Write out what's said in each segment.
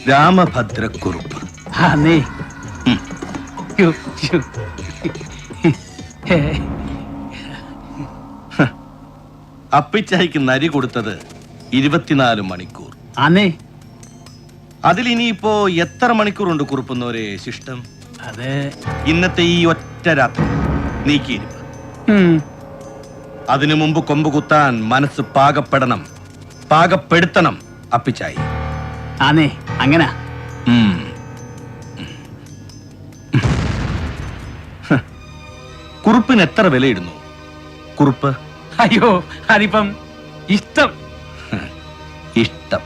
രാമഭദ്രക്കുറുപ്പ്. അപ്പിച്ചായിക്ക് നരി കൊടുത്തത് 24 മണിക്കൂർ. അതിലിനിയിപ്പോ എത്ര മണിക്കൂറുണ്ട് കുറുപ്പുന്നവരെ ശിഷ്ടം? അത് ഇന്നത്തെ ഈ ഒറ്റ രാത്രി നീക്കിയിരിപ്പ്. അതിനു മുമ്പ് കൊമ്പ് കുത്താൻ മനസ്സ് പാകപ്പെടണം, പാകപ്പെടുത്തണം അപ്പിച്ചായി. അങ്ങനെ കുറുപ്പിന് എത്ര വിലയിടുന്നു കുറുപ്പ്? അയ്യോ, അതിപ്പം ഇഷ്ടം. ഇഷ്ടം.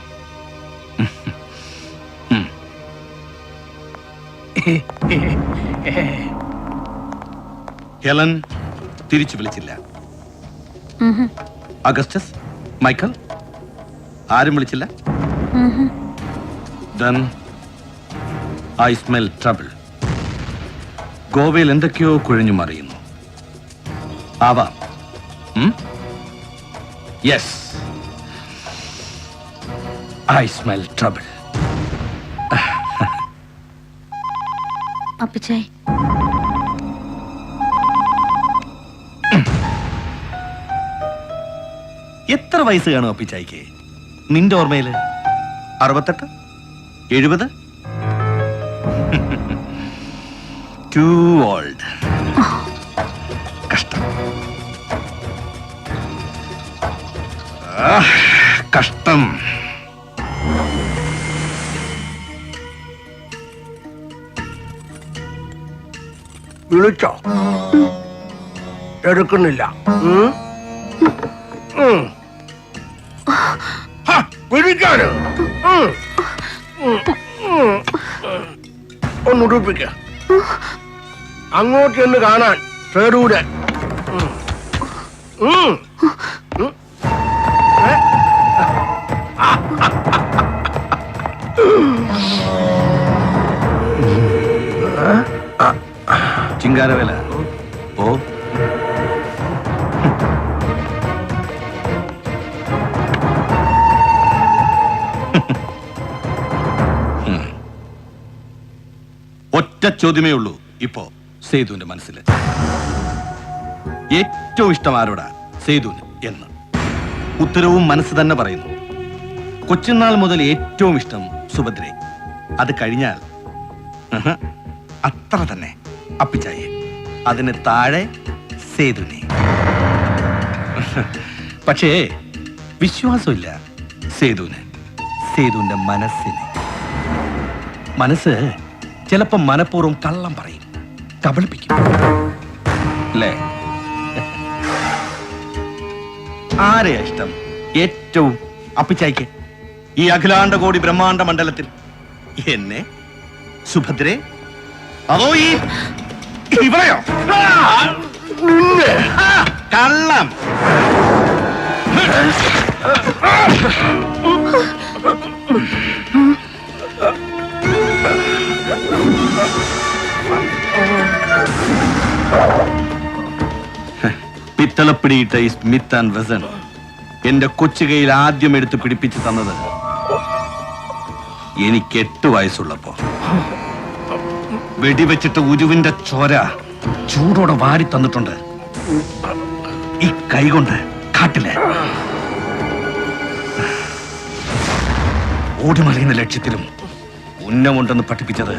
ഹെലൻ തിരിച്ചു വിളിച്ചില്ല. അഗസ്റ്റസ്, മൈക്കൽ ആരും വിളിച്ചില്ല. Then I smell trouble. ഗോവയിൽ എന്തൊക്കെയോ കുഴഞ്ഞു മറിയുന്നു. ആവാം. Yes, I smell trouble. അപ്പച്ചായി, എത്ര വയസ്സ് കാണും അപ്പിച്ചായിക്ക് നിന്റെ ഓർമ്മയില്? 68, 70? To old. കഷ്ടം, കഷ്ടം. വിളിച്ചോ? എടുക്കുന്നില്ല. വിളിക്കാന് ഒന്ന് ഉടുപ്പിക്ക. അങ്ങോട്ട് എന്ന് കാണാൻ സേരൂര്. ചിങ്കാരവേല ഓ, ഒറ്റ ചോദ്യമേ ഉള്ളൂ ഇപ്പോ സേതുവിന്റെ മനസ്സിൽ. ഏറ്റവും ഇഷ്ടം ആരോടാ സേതുവിന് എന്ന്? ഉത്തരവും മനസ്സ് തന്നെ പറയുന്നു. കൊച്ചുനാൾ മുതൽ ഏറ്റവും ഇഷ്ടം സുഭദ്രയെ. അത് കഴിഞ്ഞാൽ അത്ര തന്നെ അപ്പിച്ചായെ. അതിന് താഴെ സേതുവിനെ. പക്ഷേ വിശ്വാസമില്ല സേതുവിന്, സേതുവിന്റെ മനസ്സിന്. മനസ്സ് ചിലപ്പോ മനഃപൂർവ്വം കള്ളം പറയും, കബളിപ്പിക്കും അല്ലേ? ആരെയാ ഇഷ്ടം ഏറ്റവും അപ്പിച്ചായിക്ക് ഈ അഖിലാണ്ട കോടി ബ്രഹ്മാണ്ട മണ്ഡലത്തിൽ? എന്നെ, സുഭദ്രേ, അതോ ഈ ഇവളെയോ? കള്ളം. പിത്തളപ്പിടിയിട്ട ഈ സ്മിത്ത് ആൻഡ് വെസൺ എന്റെ കൊച്ചുകയിൽ ആദ്യം എടുത്ത് പിടിപ്പിച്ചു തന്നത് എനിക്ക് 8 വയസ്സുള്ളപ്പോ. വെടിവെച്ചിട്ട് ഉരുവിന്റെ ചോര ചൂടോടെ വാരി തന്നിട്ടുണ്ട് ഈ കൈകൊണ്ട് കാട്ടില്. ഓടിമറിയുന്ന ലക്ഷ്യത്തിലും ഉന്നമുണ്ടെന്ന് പഠിപ്പിച്ചത്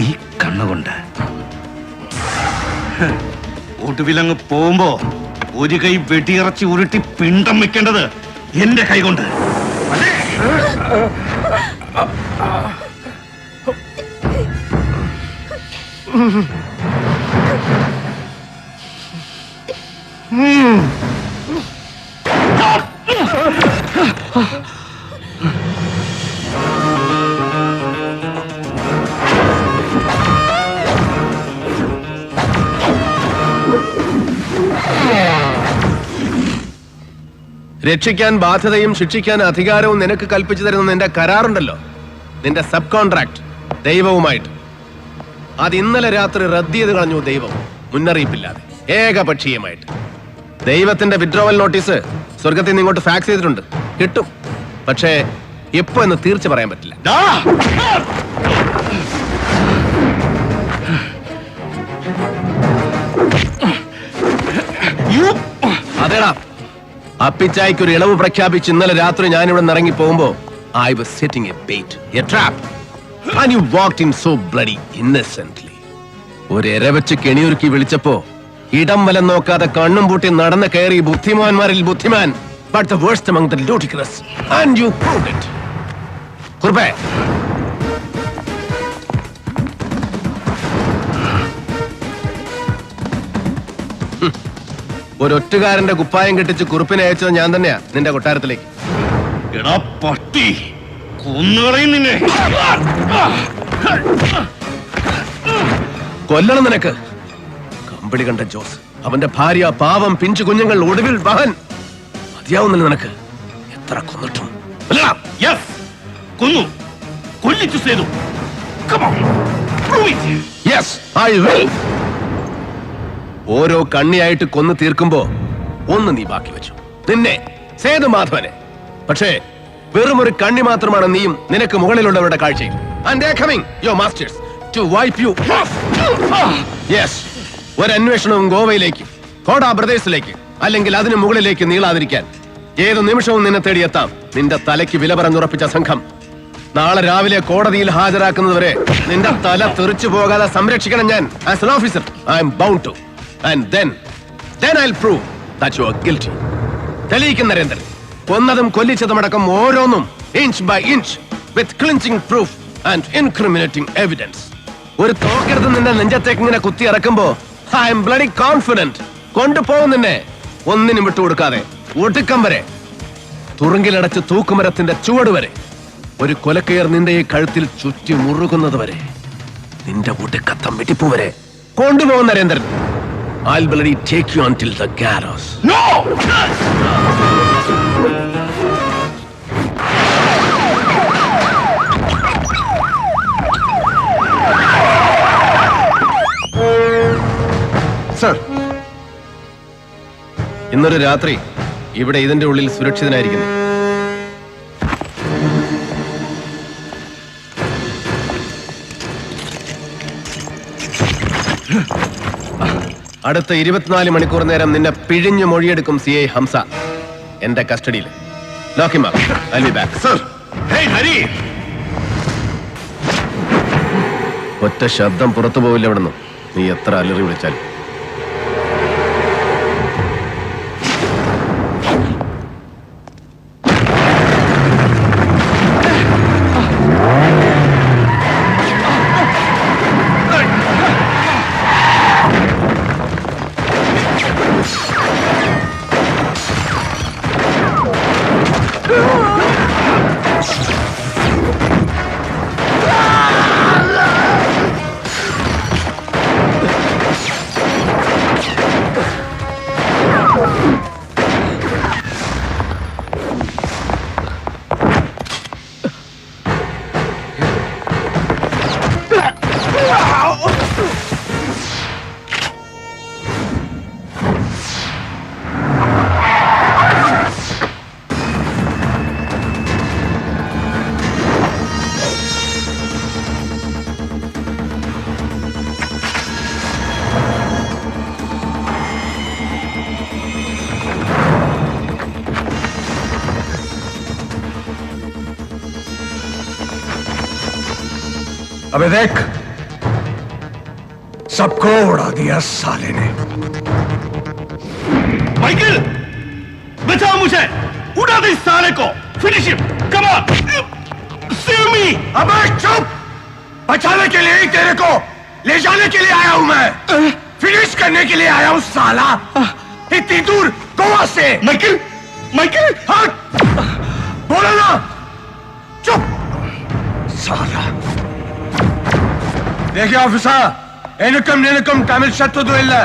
ഈ കണ്ണുകൊണ്ട്. ഒടുവിലങ്ങ് പോകുമ്പോ ഒരു കൈ വെടിയിറച്ചി ഉരുട്ടി പിണ്ടം വെക്കേണ്ടത് എന്റെ കൈകൊണ്ട്. രക്ഷിക്കാൻ ബാധ്യതയും ശിക്ഷിക്കാൻ അധികാരവും നിനക്ക് കൽപ്പിച്ചു തരുന്ന നിന്റെ കരാറുണ്ടല്ലോ, നിന്റെ സബ് കോൺട്രാക്ട് ദൈവവുമായിട്ട്. അത് ഇന്നലെ രാത്രി റദ്ദ് ചെയ്ത് കളഞ്ഞു ദൈവം, മുന്നറിയിപ്പില്ലാതെ, ഏകപക്ഷീയമായിട്ട്. ദൈവത്തിന്റെ വിഡ്രോവൽ നോട്ടീസ് സ്വർഗത്തിൽ നിന്ന് ഇങ്ങോട്ട് ഫാക്സ് ചെയ്തിട്ടുണ്ട്, കിട്ടും. പക്ഷേ എപ്പോ എന്ന് തീർച്ച പറയാൻ പറ്റില്ല. ദാ! You- അതേടാ, അപ്പിച്ചായ്ക്ക് ഒരു ഇളവ് പ്രഖ്യാപിച്ച് ഇന്നലെ രാത്രി ഞാൻ ഇവിടെ ഇറങ്ങി പോകുമ്പോ I was setting a bait, a trap, and you walked in so bloody innocently. ഒരു എരവച്ച് കെണിയൊരുക്കി വിളിച്ചപ്പോ ഇടം വലം നോക്കാതെ കണ്ണും പൂട്ടി നടന്ന് കയറി ബുദ്ധിമാന്മാരിൽ ബുദ്ധിമാൻ, but the worst among the ludicrous, and you proved it. കുറുപ്പേ, ഒരൊറ്റുകാരന്റെ കുപ്പായം കെട്ടിച്ച് കുറുപ്പിനെ അയച്ചത് ഞാൻ തന്നെയാ നിന്റെ കൊട്ടാരത്തിലേക്ക്. എടാ പട്ടി, കൊന്നുകളയും നിന്നെ. കൊല്ലണം നിനക്ക്. കമ്പിളി കണ്ട ജോസ്, അവന്റെ ഭാര്യ, പാവം പിഞ്ചു കുഞ്ഞുങ്ങൾ, ഒടുവിൽ മകൻ. മതിയാവുന്നില്ല നിനക്ക്. എത്ര കൊന്നിട്ടും. Yes, കൊന്നു, കൊല്ലിച്ചു Sethu. Come on, prove it. Yes, I will. ഓരോ കണ്ണിയായിട്ട് കൊന്നു തീർക്കുമ്പോ ഒന്ന് നീ ബാക്കി വെച്ചു, നിന്നെ, സേതുമാധവനെ. പക്ഷേ വെറും ഒരു കണ്ണി മാത്രമാണ് നീയും നിനക്ക് മുകളിലുള്ളവരുടെ കാഴ്ചയിൽ. And they are coming, your masters, to wipe you off. Yes, ഒരു അന്വേഷണവും ഗോവയിലേക്ക്, കോടാ ബ്രദേഴ്സിലേക്ക്, അല്ലെങ്കിൽ അതിന് മുകളിലേക്ക് നീളാതിരിക്കാൻ ഏത് നിമിഷവും നിന്നെ തേടിയെത്താം. നിന്റെ തലയ്ക്ക് വില പറഞ്ഞുറപ്പിച്ച സംഘം നാളെ രാവിലെ കോടതിയിൽ ഹാജരാക്കുന്നതുവരെ നിന്റെ തല തെറിച്ചു പോകാതെ സംരക്ഷിക്കണം ഞാൻ. As an officer, I am bound to. And then I'll prove that you are guilty. തെളിയിക്കും നരേന്ദ്രൻ. കൊന്നതും കൊല്ലിച്ചതുമടക്കം ഓരോന്നും inch by inch with clinching proof and incriminating evidence. ഒരു തോക്കെടുത്ത് നിന്റെ നെഞ്ചത്തേക്ക് ഇങ്ങനെ കുത്തി ഇറക്കുമ്പോ I am bloody confident. കൊണ്ടുപോകും നിന്നെ ഒന്നിനും വിട്ടുകൊടുക്കാതെ, ഒടുക്കം വരെ, തുറുങ്കിലടച്ച് തൂക്കുമരത്തിന്റെ ചുവട് വരെ, ഒരു കൊലക്കയർ നിന്റെ ഈ കഴുത്തിൽ ചുറ്റി മുറുകുന്നത് വരെ, നിന്റെ ഒടുക്കത്തം വെട്ടിപ്പു വരെ കൊണ്ടുപോകും Narendran. I'll bloody take you until the gallows. No! Sir. ഇന്നൊരു രാത്രി ഇവിടെ ഇതിന്റെ ഉള്ളിൽ സുരക്ഷിതനായിരിക്കുന്നു. അടുത്ത 24 മണിക്കൂർ നേരം നിന്നെ പിഴിഞ്ഞു മൊഴിയെടുക്കും CI ഹംസ എന്റെ കസ്റ്റഡിയിൽ. Lock him up. I'll be back. Sir! Hey, Hari! ഒറ്റ ശബ്ദം പുറത്തു പോവില്ല ഇവിടുന്ന്, നീ എത്ര അലറി വിളിച്ചാലും. अबे देख, सबको उड़ा दिया साले ने. माइकल, बचाओ मुझे! उड़ा दे इस साले को! Finish him! Come on! Save me! अबे चुप! बचाने के लिए ही तेरे को ले जाने के लिए आया हूं मैं. फिनिश करने के लिए आया हूं साला. इतनी दूर गोवा से. माइकल! माइकल! हट! बोलो ना! चुप! साला. देखिए ऑफिसर, इनकम निनकम तमिल शत्रु इल्ल.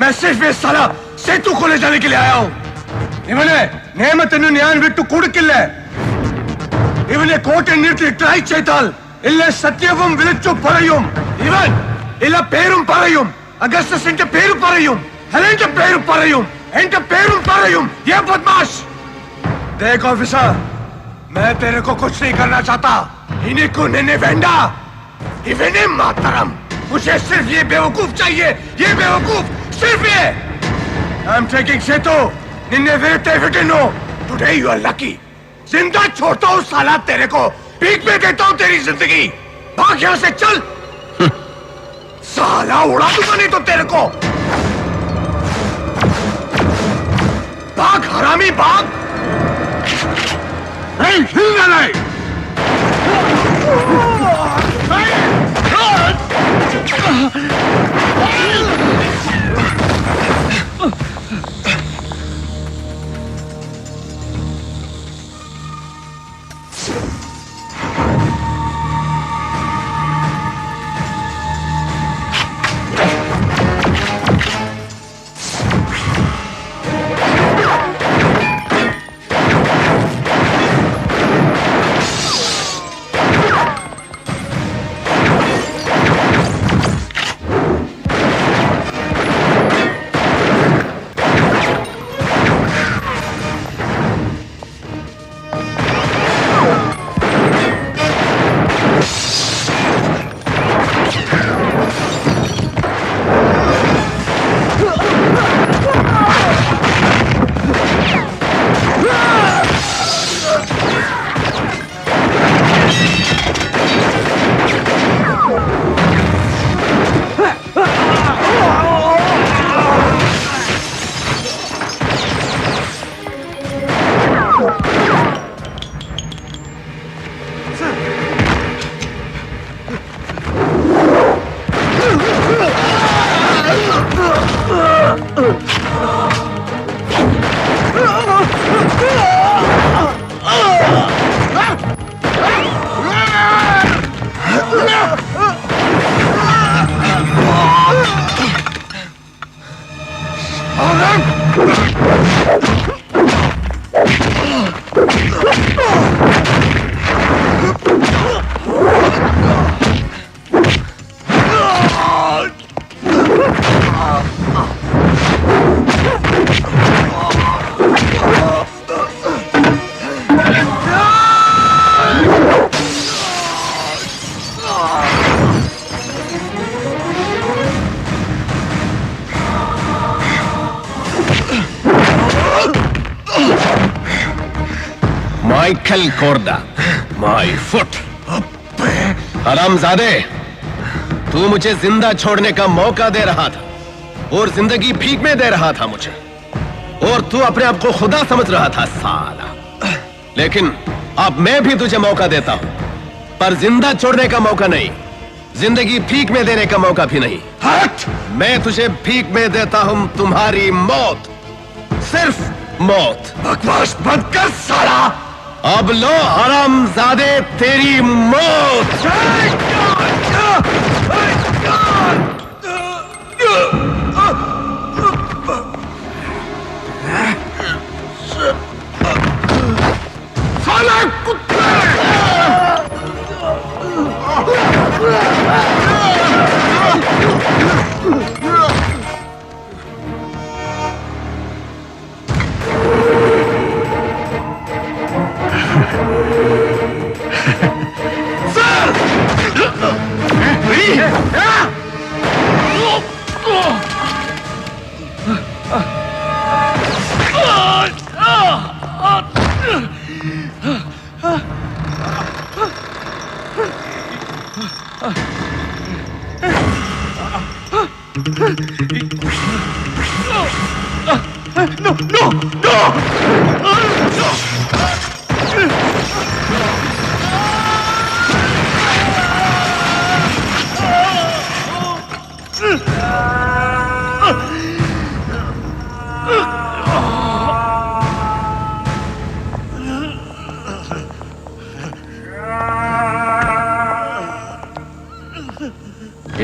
मैं सिर्फ इस साला सेतु को ले जाने के लिए आया हूं. इवने ನೇಮತನ್ನು ನಾನು ಬಿಟ್ಟು ಕೂಡಕ್ಕಿಲ್ಲ. ಇವನೇ ಕೋಟೆ ನಿರ್ತಿ ಟ್ರೈ ചെയ്താൽ ഇല്ല സത്യവും വിളിച്ചു പറയും. ഇവൻ ഇല്ല പേരും പറയും. അഗസ്റ്റസിന്റെ പേര് പറയും. ഹെലന്റെ പേര് പറയും. എന്റെ പേരും പറയും. ये बदमाश. देख ऑफिसर, मैं तेरे को कुछ नहीं करना चाहता। इन्हीं को निन्ने वेंडा, इन्हें मातरम। मुझे सिर्फ ये बेवकूफ चाहिए, ये बेवकूफ, सिर्फ ये। I'm taking Setu, Ninne वेटे विटिनो। Today you are lucky. जिंदा छोड़ता हूँ साला तेरे को, भीख में देता हूँ तेरी जिंदगी। भाग यहाँ से चल। साला उड़ा दूंगा नहीं तो तेरे को। भाग हरामी भाग। नहीं हिलना नहीं। Michael Korda, my foot. हरामजादे, तू मुझे जिंदा छोड़ने का मौका दे रहा था और जिंदगी भीख में दे रहा था मुझे, और तू अपने आप को खुदा समझ रहा था साला। लेकिन अब मैं भी तुझे मौका देता हूं, पर जिंदा छोड़ने का मौका नहीं, जिंदगी भीख में देने का मौका भी नहीं। हट! मैं तुझे भीख में देता हूं तुम्हारी मौत, सिर्फ मौत। बकवास बंद कर साला। अब लो हरामजादे तेरी मौत। साला कुत्ते!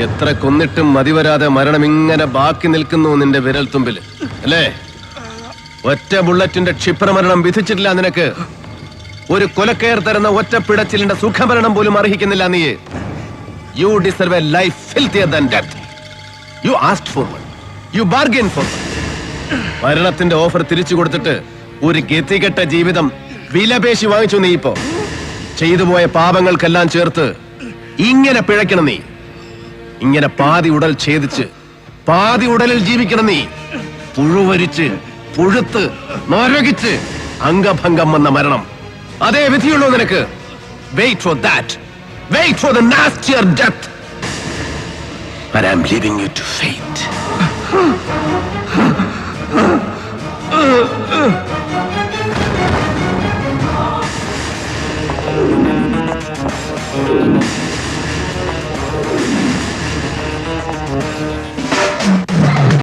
എത്ര കൊന്നിട്ടും മതിവരാതെ മരണം ഇങ്ങനെ ബാക്കി നിൽക്കുന്നു നിന്റെ വിരൽ തുമ്പിൽ അല്ലേ? ഒറ്റ ബുള്ളറ്റിന്റെ ക്ഷിപ്രമരണം വിധിച്ചിട്ടില്ല നിനക്ക്. ഒരു കൊലക്കയർ തരുന്ന ഒറ്റ പിടച്ചിലിന്റെ സുഖമരണം പോലും അർഹിക്കുന്നില്ല നീ. You deserve a life filthier than death. You asked for one, you bargain for one. മരണത്തിന്റെ ഓഫർ തിരിച്ചു കൊടുത്തിട്ട് ഒരു ഗതികെട്ട ജീവിതം വിലപേശി വാങ്ങിച്ചു നീ ഇപ്പോ. ചെയ്തു പോയ പാപങ്ങൾക്കെല്ലാം ചേർത്ത് ഇങ്ങനെ പിഴയ്ക്കണം നീ. ഇങ്ങനെ പാതി ഉടൽ ഛേദിച്ച് പാതി ഉടലിൽ ജീവിക്കണം നീ. പുഴുവരിച്ച് പുഴുത്ത് നരകിച്ച് അംഗഭംഗം വന്ന മരണം. അതേ വിധിയുള്ളൂ നിനക്ക്. Wait for that. Wait for the nastier death. But I'm leaving you to fate.